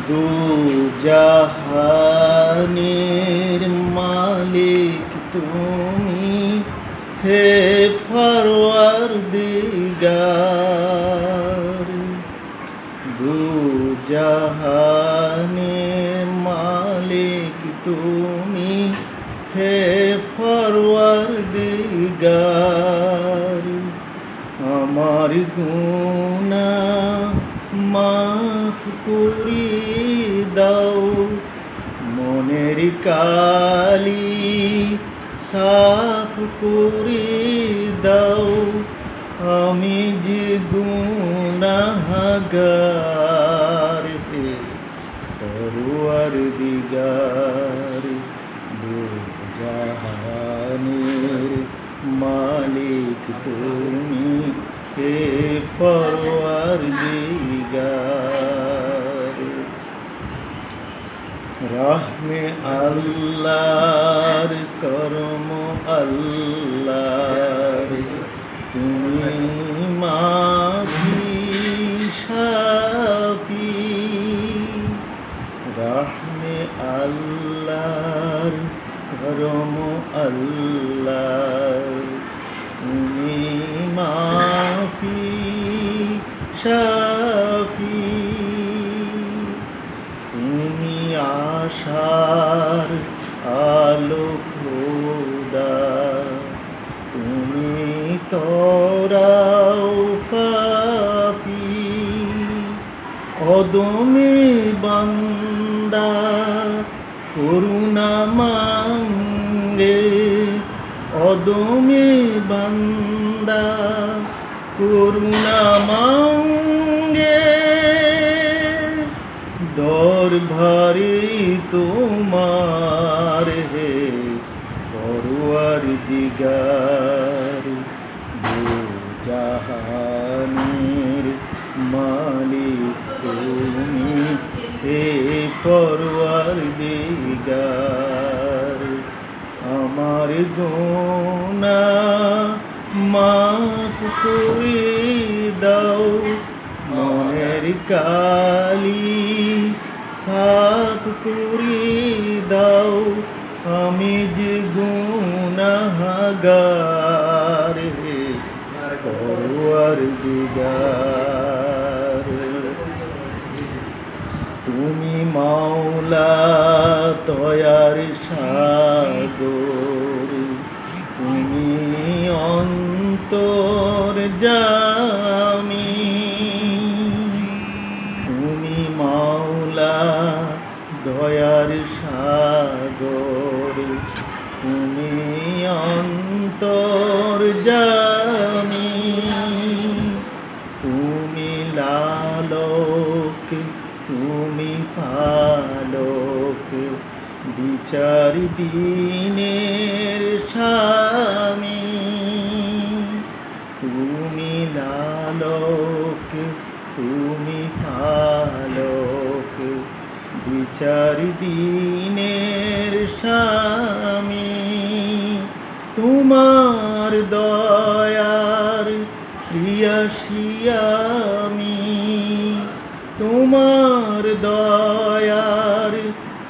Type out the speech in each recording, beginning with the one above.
দু জাহানের মালিক তুমি, হে পরওয়ারদিগার। দু জাহানের মালিক তুমি, হে পরওয়ারদিগার। আমার গুনাহ মাফ করিয়ে দাও, মনের কালি সাফ করিয়ে দাও। আমি যে গুনাহগার, হে পরওয়ারদিগার। দু জাহানের মালিক তুমি, হে পরওয়ারদিগার। রহমে আল্লাহর করম আল্লাহর, তুমি মাফি শাফি। রহমে আল্লাহর করম আল্লাহর, তুমি মাফি শাফি। তুমি আশার আলো খোদা, তুমি তরাও পাপী। অদমে বান্দা করুণা মাঙ্গে, অদমে বান্দা করুণা মাঙ্গে। দরবারে তোমার, হে পরওয়ারদিগার। দু জাহানের মালিক তুমি, হে পরওয়ারদিগার। আমার গুনাহ মাফ করে দাও, মনের কালি সাফ করে দাও। আমি যে গুনাহগার, হে পরওয়ারদিগার। তুমি মাওলা দয়ার সাগর, তুমি অন্তর্যামী। তুমি মাওলা দয়ার সাগর, তুমি অন্তর্যামী। তুমি লালক, তুমি পালক, বিচার দিনের স্বামী। তুমি লালক, তুমি পালক, বিচার দিনের স্বামী। তোমার দয়ার প্রিয়াসী আমি, তোমার দয়ার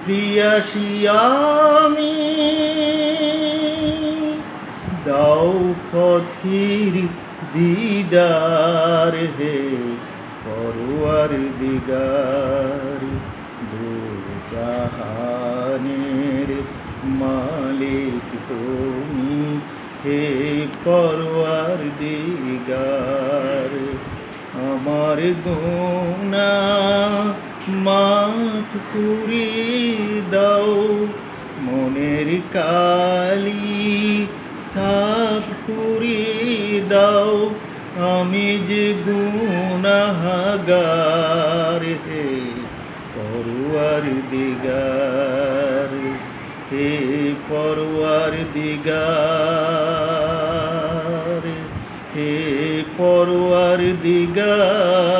প্রিয়াসী আমি। দাও পথির দিদার, হে পরওয়ারদিগার। দু জাহানের মালিক তুমি, হে পরওয়ারদিগার। আমার গুনাহ মাফ করে দাও, মনের কালি সাফ করে দাও। আমি যে গুনাহগার, হে পরওয়ারদিগার। হে পরওয়ারদিগার, হে পরওয়ারদিগার।